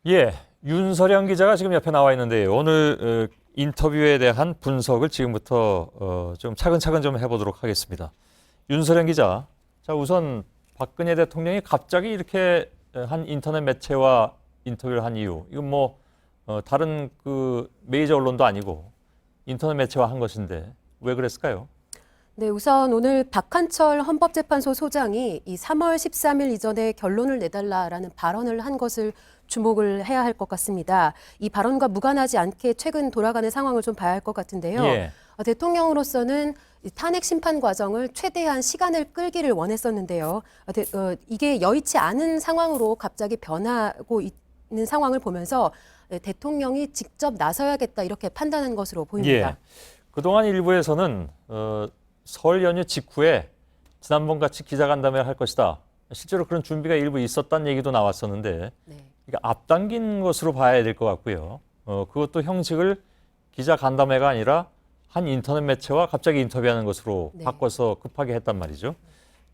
예, 윤서령 기자가 지금 옆에 나와 있는데 오늘 인터뷰에 대한 분석을 지금부터 좀 차근차근 좀 해보도록 하겠습니다. 윤서령 기자, 자 우선 박근혜 대통령이 갑자기 이렇게 한 인터넷 매체와 인터뷰를 한 이유, 이건 뭐 다른 그 메이저 언론도 아니고 인터넷 매체와 한 것인데 왜 그랬을까요? 네, 우선 오늘 박한철 헌법재판소 소장이 이 3월 13일 이전에 결론을 내달라라는 발언을 한 것을 주목을 해야 할 것 같습니다. 이 발언과 무관하지 않게 최근 돌아가는 상황을 좀 봐야 할 것 같은데요. 예. 대통령으로서는 이 탄핵 심판 과정을 최대한 시간을 끌기를 원했었는데요. 이게 여의치 않은 상황으로 갑자기 변하고 있는 상황을 보면서 대통령이 직접 나서야겠다 이렇게 판단한 것으로 보입니다. 예. 그동안 일부에서는 설 연휴 직후에 지난번 같이 기자간담회를 할 것이다. 실제로 그런 준비가 일부 있었다는 얘기도 나왔었는데 네. 이게 앞당긴 것으로 봐야 될 것 같고요. 그것도 형식을 기자간담회가 아니라 한 인터넷 매체와 갑자기 인터뷰하는 것으로 네. 바꿔서 급하게 했단 말이죠.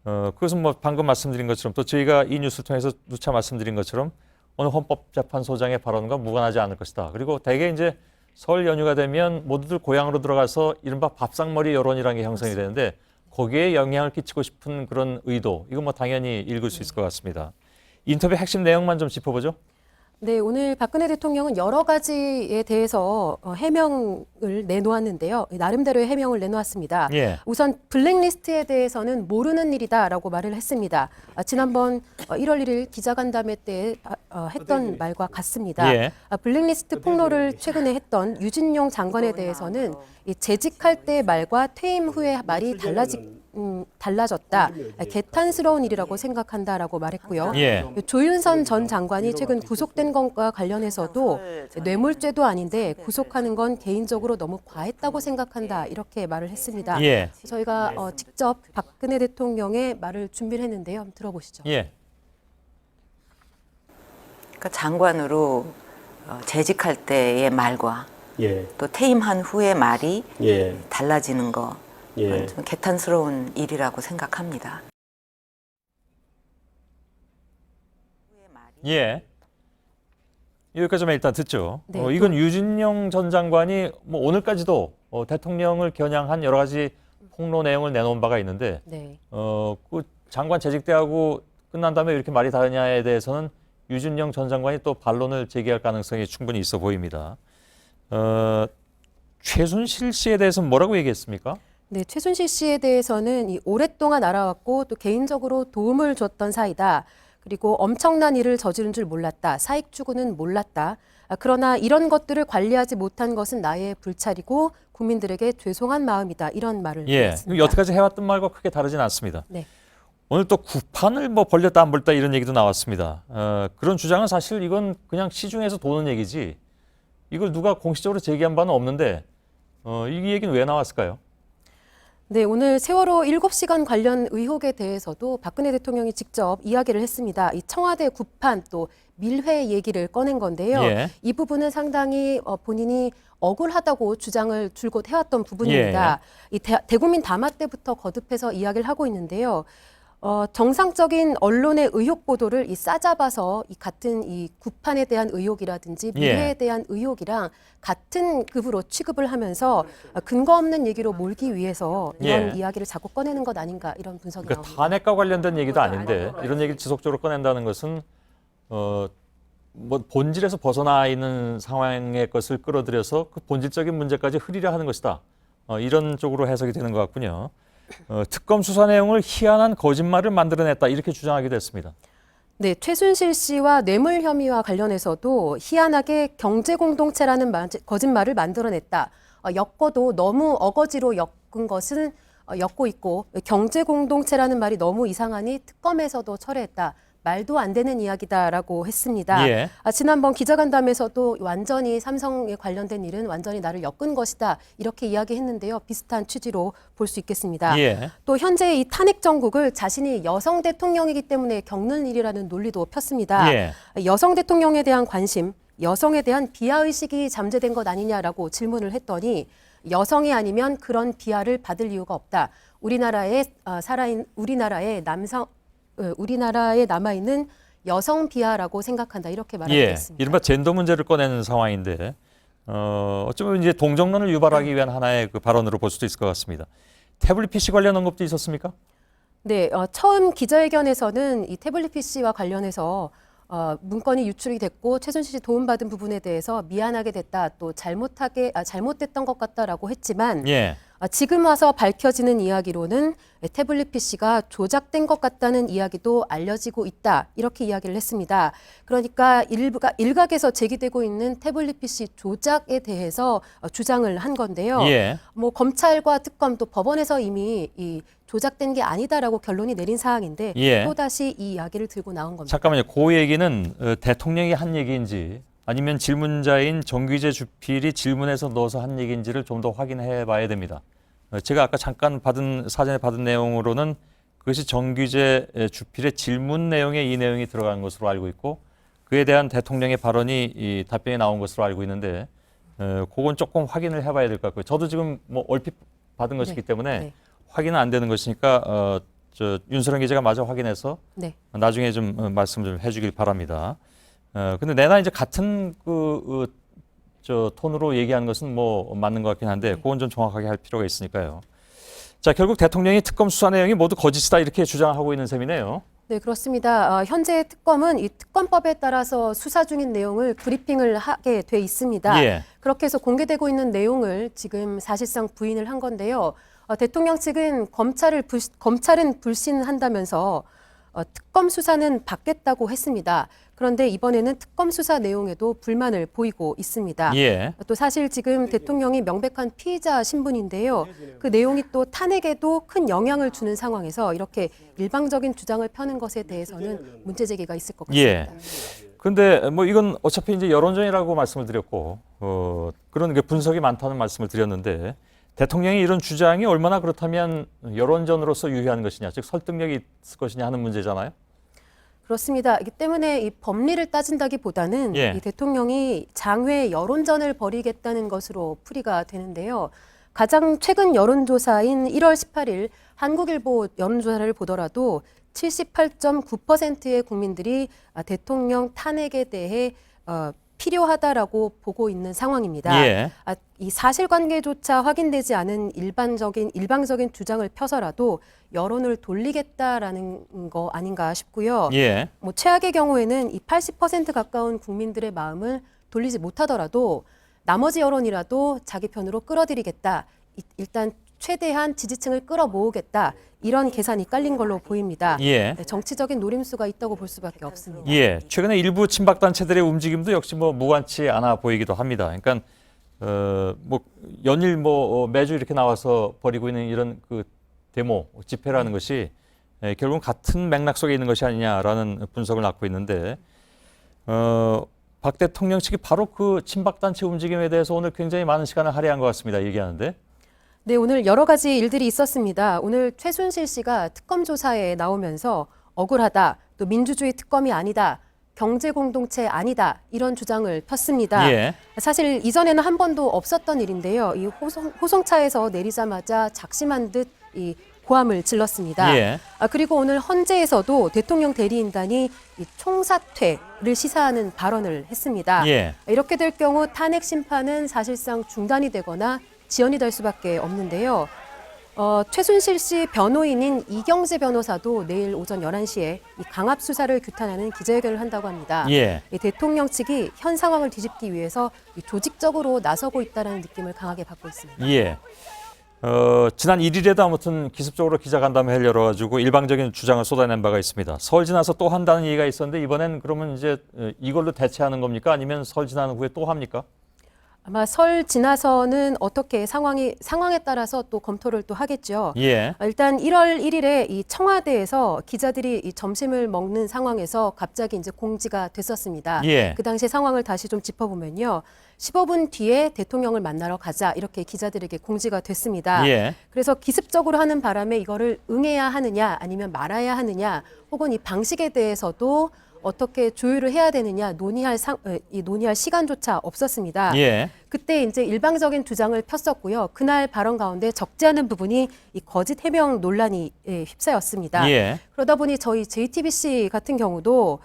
그것은 뭐 방금 말씀드린 것처럼 또 저희가 이 뉴스를 통해서 누차 말씀드린 것처럼 오늘 헌법재판소장의 발언과 무관하지 않을 것이다. 그리고 대개 이제 설 연휴가 되면 모두들 고향으로 들어가서 이른바 밥상머리 여론이라는 게 형성이 되는데 거기에 영향을 끼치고 싶은 그런 의도, 이건 뭐 당연히 읽을 수 있을 것 같습니다. 인터뷰 핵심 내용만 좀 짚어보죠. 네, 오늘 박근혜 대통령은 여러 가지에 대해서 해명을 내놓았는데요. 나름대로의 해명을 내놓았습니다. 예. 우선 블랙리스트에 대해서는 모르는 일이다라고 말을 했습니다. 지난번 1월 1일 기자간담회 때 했던 말과 같습니다. 예. 블랙리스트 폭로를 최근에 했던 유진용 장관에 대해서는 이 재직할 때 말과 퇴임 후의 말이 달라졌다. 개탄스러운 일이라고 생각한다라고 말했고요. 예. 조윤선 전 장관이 최근 구속된 것과 관련해서도 뇌물죄도 아닌데 구속하는 건 개인적으로 너무 과했다고 생각한다. 이렇게 말을 했습니다. 예. 저희가 직접 박근혜 대통령의 말을 준비를 했는데요. 한번 들어보시죠. 예. 그러니까 장관으로 재직할 때의 말과 예, 또 퇴임한 후의 말이 예, 달라지는 거 예. 좀 개탄스러운 일이라고 생각합니다. 예. 여기까지만 일단 듣죠. 네, 이건 유진용 전 장관이 뭐 오늘까지도 대통령을 겨냥한 여러 가지 폭로 내용을 내놓은 바가 있는데 네. 그 장관 재직 때하고 끝난 다음에 왜 이렇게 말이 다르냐에 대해서는 유진용 전 장관이 또 반론을 제기할 가능성이 충분히 있어 보입니다. 최순실 씨에 대해서는 뭐라고 얘기했습니까? 네, 최순실 씨에 대해서는 이 오랫동안 알아왔고 또 개인적으로 도움을 줬던 사이다. 그리고 엄청난 일을 저지른 줄 몰랐다. 사익 추구는 몰랐다. 그러나 이런 것들을 관리하지 못한 것은 나의 불찰이고 국민들에게 죄송한 마음이다. 이런 말을 예. 했습니다. 여태까지 해왔던 말과 크게 다르진 않습니다. 네. 오늘 또 구판을 뭐 벌렸다 안 벌렸다 이런 얘기도 나왔습니다. 그런 주장은 사실 이건 그냥 시중에서 도는 얘기지 이걸 누가 공식적으로 제기한 바는 없는데 이 얘기는 왜 나왔을까요? 네, 오늘 세월호 7시간 관련 의혹에 대해서도 박근혜 대통령이 직접 이야기를 했습니다. 이 청와대 구판 또 밀회 얘기를 꺼낸 건데요. 예. 이 부분은 상당히 본인이 억울하다고 주장을 줄곧 해왔던 부분입니다. 이 대국민 담화 때부터 거듭해서 이야기를 하고 있는데요. 정상적인 언론의 의혹 보도를 싸잡아서 이 같은 이 구판에 대한 의혹이라든지 밀회에 예. 대한 의혹이랑 같은 급으로 취급을 하면서 근거 없는 얘기로 몰기 위해서 이런 예. 이야기를 자꾸 꺼내는 것 아닌가 이런 분석이 그러니까 나옵니다. 탄핵과 관련된 얘기도 아닌데 이런 얘기를 지속적으로 꺼낸다는 것은 뭐 본질에서 벗어나 있는 상황의 것을 끌어들여서 그 본질적인 문제까지 흐리려 하는 것이다. 이런 쪽으로 해석이 되는 것 같군요. 특검 수사 내용을 희한한 거짓말을 만들어냈다 이렇게 주장하기도 했습니다. 네, 최순실 씨와 뇌물 혐의와 관련해서도 희한하게 경제 공동체라는 거짓말을 만들어냈다. 엮어도 너무 어거지로 엮은 것은 엮고 있고 경제 공동체라는 말이 너무 이상하니 특검에서도 철회했다. 말도 안 되는 이야기다라고 했습니다. 예. 지난번 기자간담회에서도 완전히 삼성에 관련된 일은 완전히 나를 엮은 것이다. 이렇게 이야기했는데요. 비슷한 취지로 볼 수 있겠습니다. 예. 또 현재 이 탄핵 정국을 자신이 여성 대통령이기 때문에 겪는 일이라는 논리도 폈습니다. 예. 여성 대통령에 대한 관심, 여성에 대한 비하의식이 잠재된 것 아니냐라고 질문을 했더니 여성이 아니면 그런 비하를 받을 이유가 없다. 우리나라에 우리나라에 남아있는 여성 비하라고 생각한다 이렇게 말하고 예, 있습니다. 이른바 젠더 문제를 꺼내는 상황인데 어쩌면 이제 동정론을 유발하기 위한 하나의 그 발언으로 볼 수도 있을 것 같습니다. 태블릿 PC 관련 언급도 있었습니까? 네, 처음 기자회견에서는 이 태블릿 PC와 관련해서 문건이 유출이 됐고 최순실이 도움받은 부분에 대해서 미안하게 됐다, 또 잘못됐던 것 같다라고 했지만 예, 지금 와서 밝혀지는 이야기로는 태블릿 PC가 조작된 것 같다는 이야기도 알려지고 있다 이렇게 이야기를 했습니다. 그러니까 일각에서 제기되고 있는 태블릿 PC 조작에 대해서 주장을 한 건데요. 예. 뭐 검찰과 특검 또 법원에서 이미 이 조작된 게 아니다라고 결론이 내린 사항인데 예. 또 다시 이 이야기를 들고 나온 겁니다. 잠깐만요. 그 얘기는 대통령이 한 얘기인지 아니면 질문자인 정규재 주필이 질문에서 넣어서 한 얘기인지를 좀 더 확인해 봐야 됩니다. 제가 아까 잠깐 사전에 받은 내용으로는 그것이 정규재 주필의 질문 내용에 이 내용이 들어간 것으로 알고 있고 그에 대한 대통령의 발언이 이 답변이 나온 것으로 알고 있는데 그건 조금 확인을 해봐야 될 것 같고요. 저도 지금 뭐 얼핏 받은 것이기 때문에 네. 확인은 안 되는 것이니까 윤석열 기자가 마저 확인해서 네. 나중에 좀 말씀 좀 해주길 바랍니다. 근데 내나 이제 같은 톤으로 얘기하는 것은 뭐 맞는 것 같긴 한데 그건 좀 정확하게 할 필요가 있으니까요. 자, 결국 대통령이 특검 수사 내용이 모두 거짓이다 이렇게 주장하고 있는 셈이네요. 네, 그렇습니다. 현재 특검은 이 특검법에 따라서 수사 중인 내용을 브리핑을 하게 돼 있습니다. 예. 그렇게 해서 공개되고 있는 내용을 지금 사실상 부인을 한 건데요. 대통령 측은 검찰은 불신한다면서 특검 수사는 받겠다고 했습니다. 그런데 이번에는 특검 수사 내용에도 불만을 보이고 있습니다. 예. 또 사실 지금 대통령이 명백한 피의자 신분인데요. 그 내용이 또 탄핵에도 큰 영향을 주는 상황에서 이렇게 일방적인 주장을 펴는 것에 대해서는 문제 제기가 있을 것 같습니다. 예. 근데 뭐 이건 어차피 이제 여론전이라고 말씀을 드렸고 그런 게 분석이 많다는 말씀을 드렸는데 대통령이 이런 주장이 얼마나 그렇다면 여론전으로서 유효한 것이냐, 즉 설득력이 있을 것이냐 하는 문제잖아요. 그렇습니다. 이기 때문에 이 법리를 따진다기보다는 예. 이 대통령이 장외 여론전을 벌이겠다는 것으로 풀이가 되는데요. 가장 최근 여론조사인 1월 18일 한국일보 여론조사를 보더라도 78.9%의 국민들이 대통령 탄핵에 대해 필요하다라고 보고 있는 상황입니다. 예. 이 사실관계조차 확인되지 않은 일방적인 주장을 펴서라도 여론을 돌리겠다라는 거 아닌가 싶고요. 예. 뭐 최악의 경우에는 이 80% 가까운 국민들의 마음을 돌리지 못하더라도 나머지 여론이라도 자기 편으로 끌어들이겠다. 일단 최대한 지지층을 끌어모으겠다. 이런 계산이 깔린 걸로 보입니다. 예. 네, 정치적인 노림수가 있다고 볼 수밖에 없습니다. 예. 최근에 일부 친박 단체들의 움직임도 역시 뭐 무관치 않아 보이기도 합니다. 그러니까 뭐 연일 매주 이렇게 나와서 벌이고 있는 이런 그 데모 집회라는 것이 결국은 같은 맥락 속에 있는 것이 아니냐라는 분석을 낳고 있는데 박 대통령 측이 바로 그 친박 단체 움직임에 대해서 오늘 굉장히 많은 시간을 할애한 것 같습니다. 얘기하는데. 네, 오늘 여러 가지 일들이 있었습니다. 오늘 최순실 씨가 특검 조사에 나오면서 억울하다, 또 민주주의 특검이 아니다, 경제 공동체 아니다 이런 주장을 폈습니다. 예. 사실 이전에는 한 번도 없었던 일인데요. 이 호송차에서 내리자마자 작심한 듯 이 고함을 질렀습니다. 예. 그리고 오늘 헌재에서도 대통령 대리인단이 이 총사퇴를 시사하는 발언을 했습니다. 예. 이렇게 될 경우 탄핵 심판은 사실상 중단이 되거나 지연이 될 수밖에 없는데요. 최순실 씨 변호인인 이경재 변호사도 내일 오전 11시에 이 강압 수사를 규탄하는 기자회견을 한다고 합니다. 예. 이 대통령 측이 현 상황을 뒤집기 위해서 이 조직적으로 나서고 있다는 느낌을 강하게 받고 있습니다. 예. 지난 1일에도 아무튼 기습적으로 기자간담회를 열어가지고 일방적인 주장을 쏟아낸 바가 있습니다. 설 지나서 또 한다는 얘기가 있었는데 이번엔 그러면 이제 이걸로 대체하는 겁니까? 아니면 설 지난 후에 또 합니까? 아마 설 지나서는 어떻게 상황에 따라서 또 검토를 또 하겠죠. 예. 일단 1월 1일에 이 청와대에서 기자들이 이 점심을 먹는 상황에서 갑자기 이제 공지가 됐었습니다. 예. 그 당시의 상황을 다시 좀 짚어보면요. 15분 뒤에 대통령을 만나러 가자 이렇게 기자들에게 공지가 됐습니다. 예. 그래서 기습적으로 하는 바람에 이거를 응해야 하느냐 아니면 말아야 하느냐 혹은 이 방식에 대해서도 어떻게 조율을 해야 되느냐 논의할 시간조차 없었습니다. 예. 그때 이제 일방적인 주장을 폈었고요. 그날 발언 가운데 적지 않은 부분이 이 거짓 해명 논란이 휩싸였습니다. 예. 그러다 보니 저희 JTBC 같은 경우도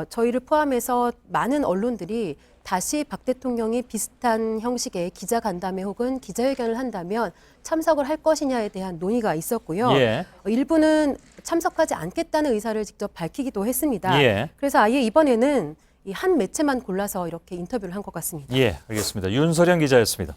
저희를 포함해서 많은 언론들이 다시 박 대통령이 비슷한 형식의 기자간담회 혹은 기자회견을 한다면 참석을 할 것이냐에 대한 논의가 있었고요. 예. 일부는 참석하지 않겠다는 의사를 직접 밝히기도 했습니다. 예. 그래서 아예 이번에는 이 한 매체만 골라서 이렇게 인터뷰를 한 것 같습니다. 예, 알겠습니다. 윤서령 기자였습니다.